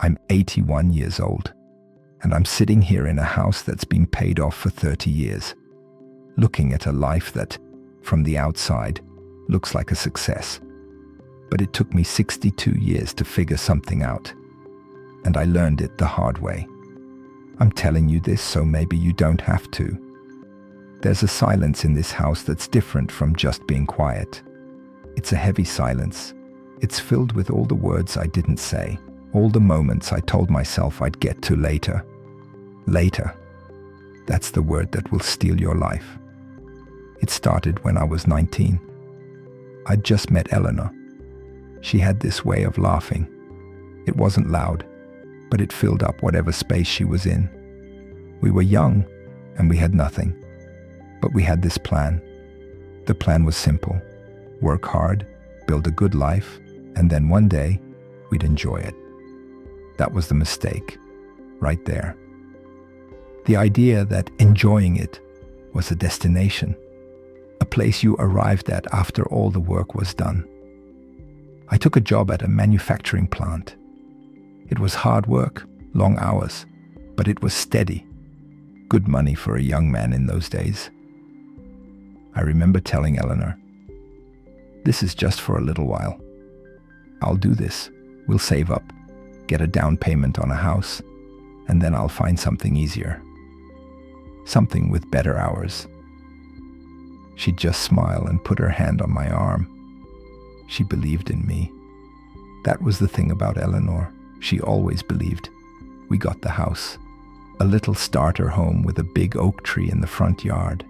I'm 81 years old, and I'm sitting here in a house that's been paid off for 30 years, looking at a life that, from the outside, looks like a success. But it took me 62 years to figure something out, and I learned it the hard way. I'm telling you this so maybe you don't have to. There's a silence in this house that's different from just being quiet. It's a heavy silence. It's filled with all the words I didn't say, all the moments I told myself I'd get to later. Later. That's the word that will steal your life. It started when I was 19. I'd just met Eleanor. She had this way of laughing. It wasn't loud, but it filled up whatever space she was in. We were young, and we had nothing. But we had this plan. The plan was simple. Work hard, build a good life, and then one day, we'd enjoy it. That was the mistake, right there. The idea that enjoying it was a destination, a place you arrived at after all the work was done. I took a job at a manufacturing plant. It was hard work, long hours, but it was steady. Good money for a young man in those days. I remember telling Eleanor, "This is just for a little while. I'll do this. We'll save up, get a down payment on a house, and then I'll find something easier. Something with better hours." She'd just smile and put her hand on my arm. She believed in me. That was the thing about Eleanor. She always believed. We got the house, a little starter home with a big oak tree in the front yard.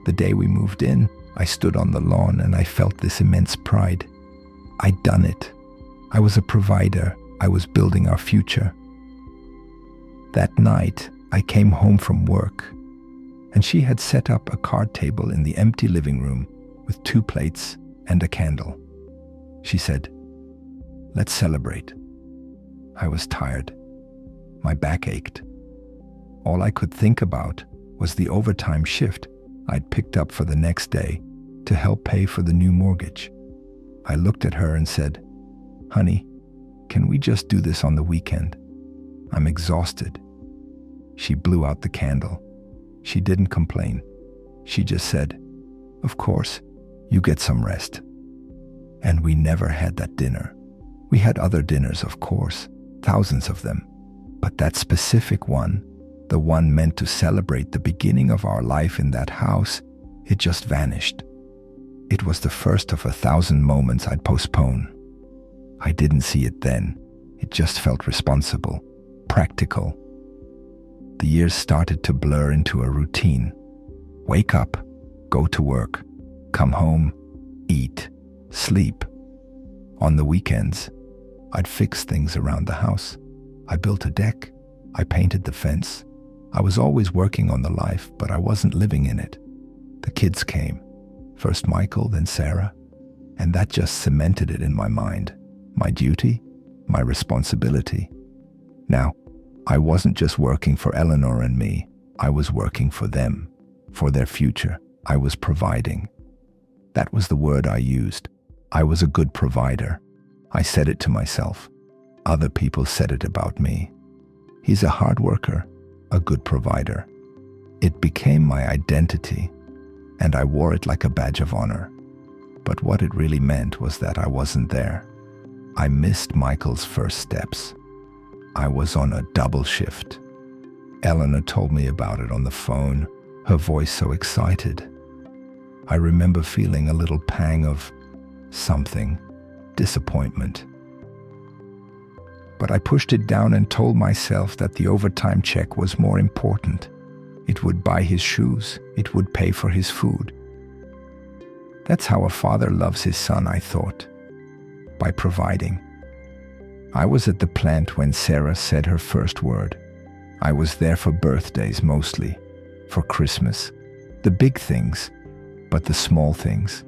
The day we moved in, I stood on the lawn and I felt this immense pride. I'd done it. I was a provider. I was building our future. That night, I came home from work, and she had set up a card table in the empty living room with 2 plates and a candle. She said, "Let's celebrate." I was tired. My back ached. All I could think about was the overtime shift I'd picked up for the next day to help pay for the new mortgage. I looked at her and said, "Honey, can we just do this on the weekend? I'm exhausted." She blew out the candle. She didn't complain. She just said, "Of course, you get some rest." And we never had that dinner. We had other dinners, of course, thousands of them. But that specific one, the one meant to celebrate the beginning of our life in that house, it just vanished. It was the first of 1,000 moments I'd postpone. I didn't see it then. It just felt responsible, practical. The years started to blur into a routine. Wake up, go to work, come home, eat, sleep. On the weekends, I'd fix things around the house. I built a deck. I painted the fence. I was always working on the life, but I wasn't living in it. The kids came. First Michael, then Sarah. And that just cemented it in my mind. My duty, my responsibility. Now, I wasn't just working for Eleanor and me. I was working for them, for their future. I was providing. That was the word I used. I was a good provider. I said it to myself. Other people said it about me. He's a hard worker, a good provider. It became my identity, and I wore it like a badge of honor. But what it really meant was that I wasn't there. I missed Michael's first steps. I was on a double shift. Eleanor told me about it on the phone, her voice so excited. I remember feeling a little pang of something, disappointment. But I pushed it down and told myself that the overtime check was more important. It would buy his shoes. It would pay for his food. That's how a father loves his son, I thought, by providing. I was at the plant when Sarah said her first word. I was there for birthdays mostly, for Christmas. The big things, but the small things.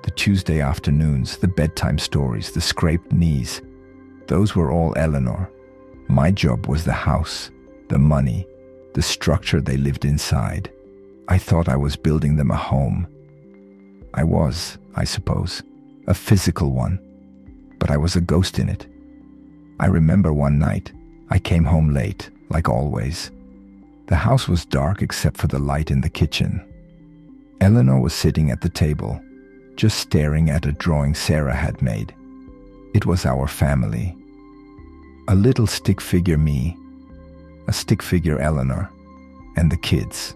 The Tuesday afternoons, the bedtime stories, the scraped knees. Those were all Eleanor. My job was the house, the money, the structure they lived inside. I thought I was building them a home. I was, I suppose, a physical one, but I was a ghost in it. I remember one night, I came home late, like always. The house was dark except for the light in the kitchen. Eleanor was sitting at the table, just staring at a drawing Sarah had made. It was our family. A little stick figure me, a stick figure Eleanor, and the kids.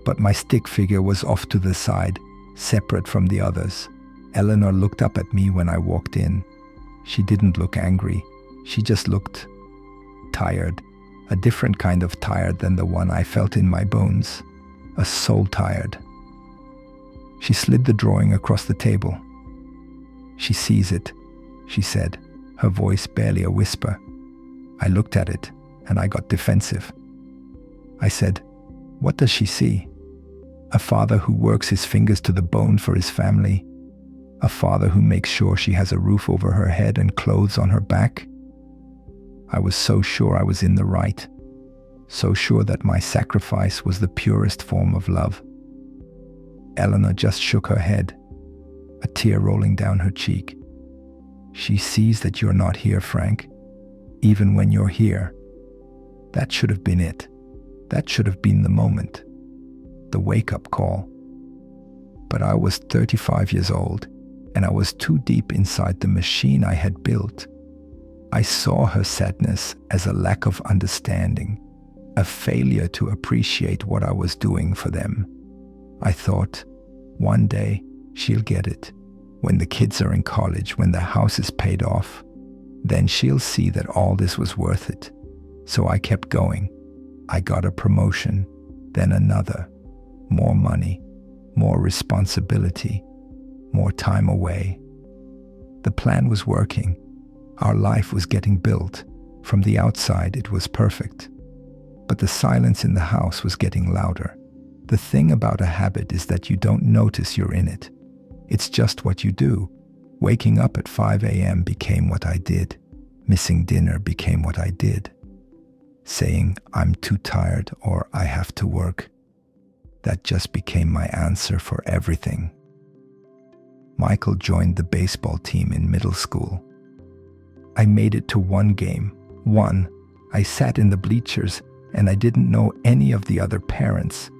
But my stick figure was off to the side, separate from the others. Eleanor looked up at me when I walked in. She didn't look angry. She just looked tired, a different kind of tired than the one I felt in my bones, a soul tired. She slid the drawing across the table. "She sees it," she said, her voice barely a whisper. I looked at it, and I got defensive. I said, "What does she see? A father who works his fingers to the bone for his family? A father who makes sure she has a roof over her head and clothes on her back?" I was so sure I was in the right, so sure that my sacrifice was the purest form of love. Eleanor just shook her head, a tear rolling down her cheek. "She sees that you're not here, Frank, even when you're here. That should have been it. That should have been the moment, the wake-up call." But I was 35 years old, and I was too deep inside the machine I had built. I saw her sadness as a lack of understanding, a failure to appreciate what I was doing for them. I thought, one day she'll get it. When the kids are in college, when the house is paid off, then she'll see that all this was worth it. So I kept going. I got a promotion, then another. More money, more responsibility, more time away. The plan was working. Our life was getting built. From the outside, it was perfect. But the silence in the house was getting louder. The thing about a habit is that you don't notice you're in it. It's just what you do. Waking up at 5 a.m. became what I did. Missing dinner became what I did. Saying, "I'm too tired," or "I have to work," that just became my answer for everything. Michael joined the baseball team in middle school. I made it to one game. One. I sat in the bleachers and I didn't know any of the other parents.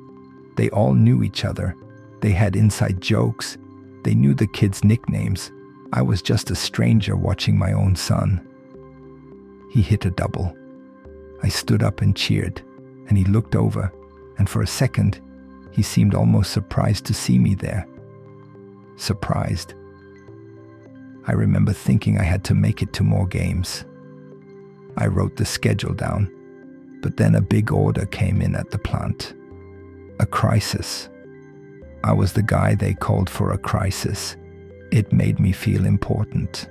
They all knew each other. They had inside jokes. They knew the kids' nicknames. I was just a stranger watching my own son. He hit a double. I stood up and cheered, and he looked over, and for a second, he seemed almost surprised to see me there. Surprised. I remember thinking I had to make it to more games. I wrote the schedule down, but then a big order came in at the plant. A crisis. I was the guy they called for a crisis. It made me feel important.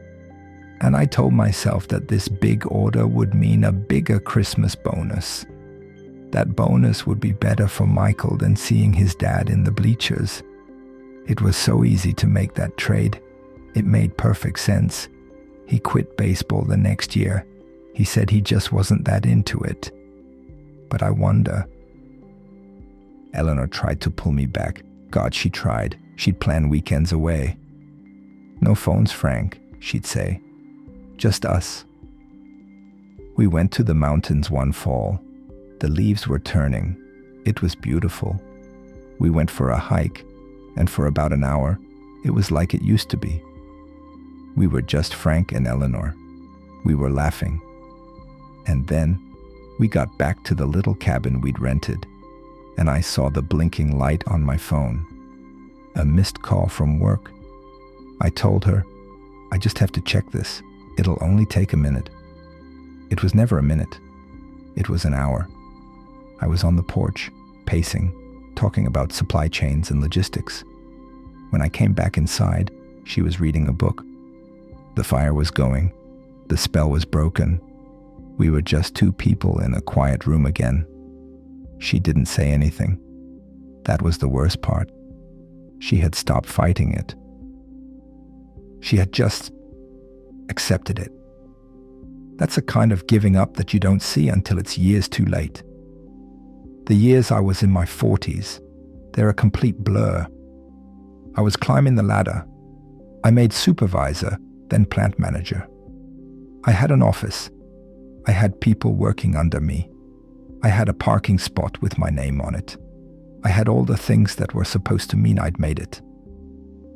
And I told myself that this big order would mean a bigger Christmas bonus. That bonus would be better for Michael than seeing his dad in the bleachers. It was so easy to make that trade. It made perfect sense. He quit baseball the next year. He said he just wasn't that into it. But I wonder. Eleanor tried to pull me back. God, she tried. She'd plan weekends away. "No phones, Frank," she'd say. "Just us." We went to the mountains one fall. The leaves were turning. It was beautiful. We went for a hike, and for about an hour, it was like it used to be. We were just Frank and Eleanor. We were laughing. And then, we got back to the little cabin we'd rented, and I saw the blinking light on my phone. A missed call from work. I told her, "I just have to check this. It'll only take a minute." It was never a minute. It was an hour. I was on the porch, pacing, talking about supply chains and logistics. When I came back inside, she was reading a book. The fire was going. The spell was broken. We were just two people in a quiet room again. She didn't say anything. That was the worst part. She had stopped fighting it. She had just accepted it. That's a kind of giving up that you don't see until it's years too late. The years I was in my 40s, they're a complete blur. I was climbing the ladder. I made supervisor, then plant manager. I had an office. I had people working under me. I had a parking spot with my name on it. I had all the things that were supposed to mean I'd made it.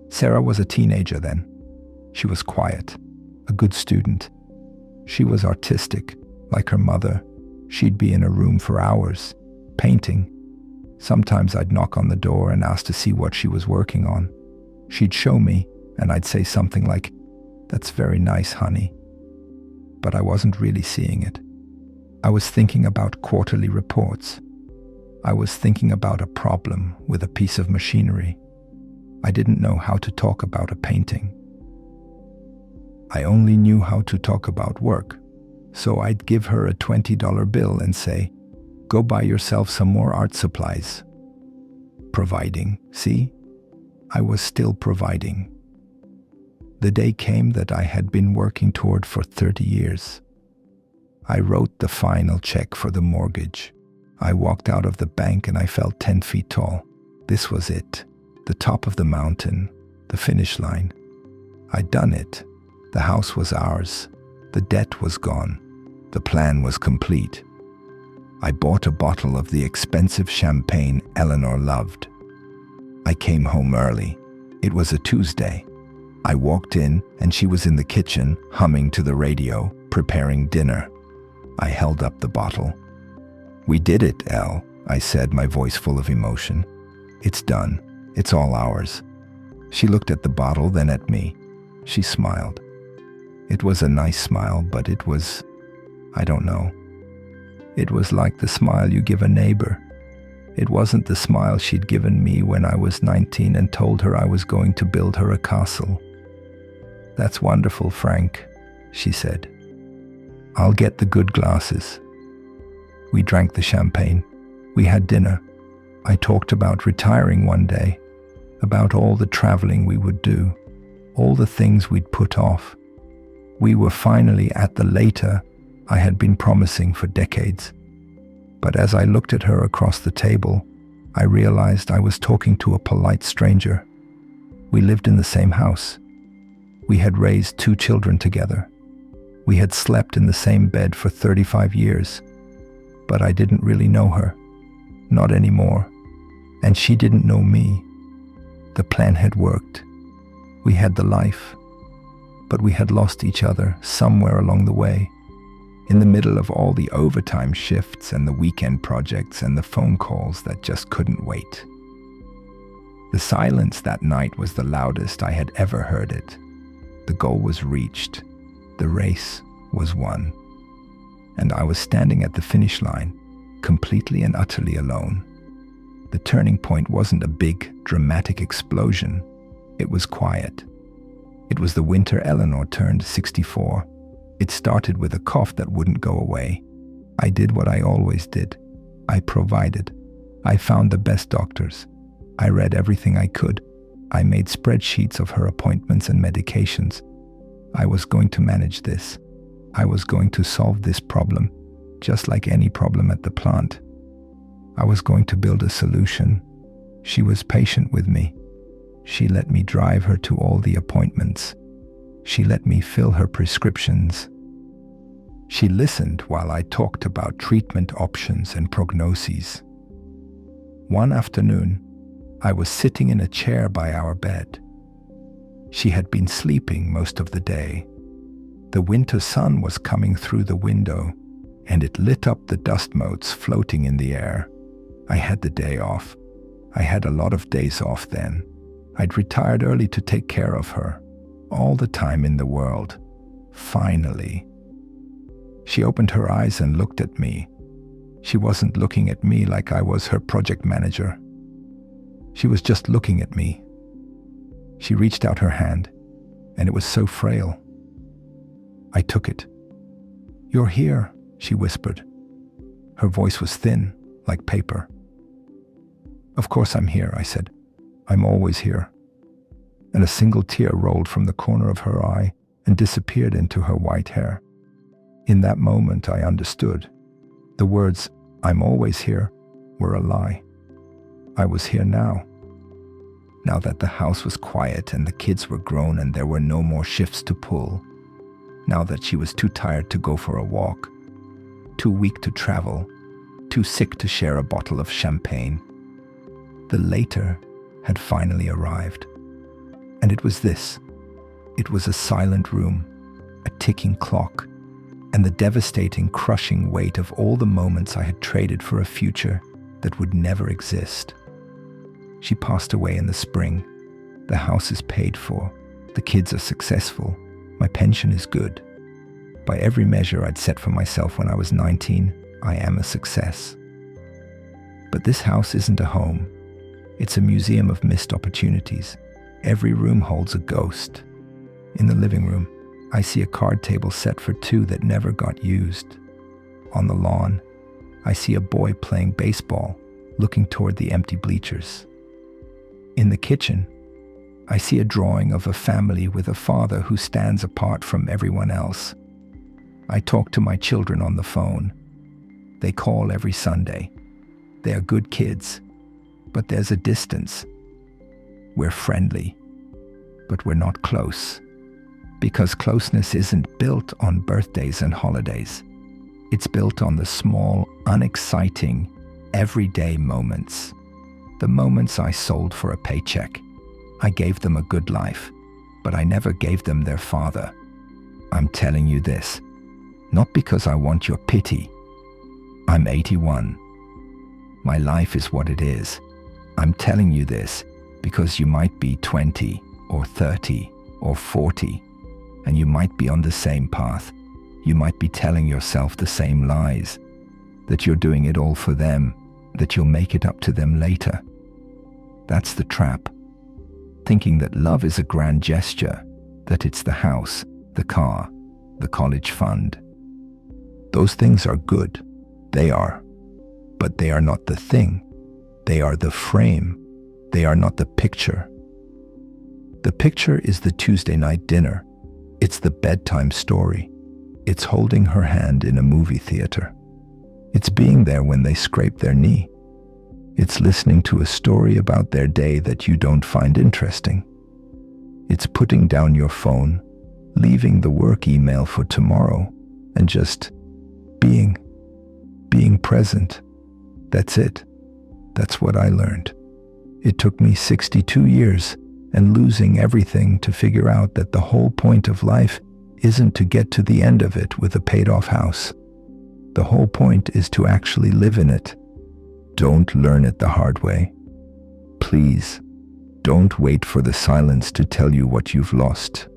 Sarah was a teenager then. She was quiet, a good student. She was artistic, like her mother. She'd be in a room for hours, painting. Sometimes I'd knock on the door and ask to see what she was working on. She'd show me, and I'd say something like, "That's very nice, honey." But I wasn't really seeing it. I was thinking about quarterly reports. I was thinking about a problem with a piece of machinery. I didn't know how to talk about a painting. I only knew how to talk about work. So I'd give her a $20 bill and say, "Go buy yourself some more art supplies." Providing, see? I was still providing. The day came that I had been working toward for 30 years. I wrote the final check for the mortgage. I walked out of the bank and I felt 10 feet tall. This was it, the top of the mountain, the finish line. I'd done it. The house was ours. The debt was gone. The plan was complete. I bought a bottle of the expensive champagne Eleanor loved. I came home early. It was a Tuesday. I walked in and she was in the kitchen, humming to the radio, preparing dinner. I held up the bottle. "We did it, Elle," I said, my voice full of emotion. "It's done. It's all ours." She looked at the bottle, then at me. She smiled. It was a nice smile, but it was, I don't know. It was like the smile you give a neighbor. It wasn't the smile she'd given me when I was 19 and told her I was going to build her a castle. "That's wonderful, Frank," she said. "I'll get the good glasses." We drank the champagne. We had dinner. I talked about retiring one day, about all the traveling we would do, all the things we'd put off. We were finally at the later I had been promising for decades. But as I looked at her across the table, I realized I was talking to a polite stranger. We lived in the same house. We had raised 2 children together. We had slept in the same bed for 35 years. But I didn't really know her. Not anymore. And she didn't know me. The plan had worked. We had the life. But we had lost each other somewhere along the way. In the middle of all the overtime shifts and the weekend projects and the phone calls that just couldn't wait. The silence that night was the loudest I had ever heard it. The goal was reached. The race was won. And I was standing at the finish line, completely and utterly alone. The turning point wasn't a big, dramatic explosion. It was quiet. It was the winter Eleanor turned 64. It started with a cough that wouldn't go away. I did what I always did. I provided. I found the best doctors. I read everything I could. I made spreadsheets of her appointments and medications. I was going to manage this. I was going to solve this problem, just like any problem at the plant. I was going to build a solution. She was patient with me. She let me drive her to all the appointments. She let me fill her prescriptions. She listened while I talked about treatment options and prognoses. One afternoon, I was sitting in a chair by our bed. She had been sleeping most of the day. The winter sun was coming through the window, and it lit up the dust motes floating in the air. I had the day off. I had a lot of days off then. I'd retired early to take care of her. All the time in the world. Finally. She opened her eyes and looked at me. She wasn't looking at me like I was her project manager. She was just looking at me. She reached out her hand, and it was so frail. I took it. "You're here," she whispered. Her voice was thin, like paper. "Of course I'm here," I said. "I'm always here." And a single tear rolled from the corner of her eye and disappeared into her white hair. In that moment, I understood. The words, "I'm always here," were a lie. I was here now. Now that the house was quiet and the kids were grown and there were no more shifts to pull. now that she was too tired to go for a walk, too weak to travel, too sick to share a bottle of champagne. The later had finally arrived. And it was this. It was a silent room, a ticking clock, and the devastating, crushing weight of all the moments I had traded for a future that would never exist. She passed away in the spring. The house is paid for. The kids are successful. My pension is good. By every measure I'd set for myself when I was 19, I am a success. But this house isn't a home. It's a museum of missed opportunities. Every room holds a ghost. In the living room, I see a card table set for two that never got used. On the lawn, I see a boy playing baseball, looking toward the empty bleachers. In the kitchen, I see a drawing of a family with a father who stands apart from everyone else. I talk to my children on the phone. They call every Sunday. They are good kids, but there's a distance. We're friendly, but we're not close. Because closeness isn't built on birthdays and holidays. It's built on the small, unexciting, everyday moments. The moments I sold for a paycheck. I gave them a good life, but I never gave them their father. I'm telling you this, not because I want your pity. I'm 81. My life is what it is. I'm telling you this because you might be 20 or 30 or 40, and you might be on the same path. You might be telling yourself the same lies, that you're doing it all for them, that you'll make it up to them later. That's the trap. Thinking that love is a grand gesture, that it's the house, the car, the college fund. Those things are good. They are. But they are not the thing. They are the frame. They are not the picture. The picture is the Tuesday night dinner. It's the bedtime story. It's holding her hand in a movie theater. It's being there when they scrape their knee. It's listening to a story about their day that you don't find interesting. It's putting down your phone, leaving the work email for tomorrow, and just being present. That's it. That's what I learned. It took me 62 years and losing everything to figure out that the whole point of life isn't to get to the end of it with a paid-off house. The whole point is to actually live in it. Don't learn it the hard way. Please, don't wait for the silence to tell you what you've lost.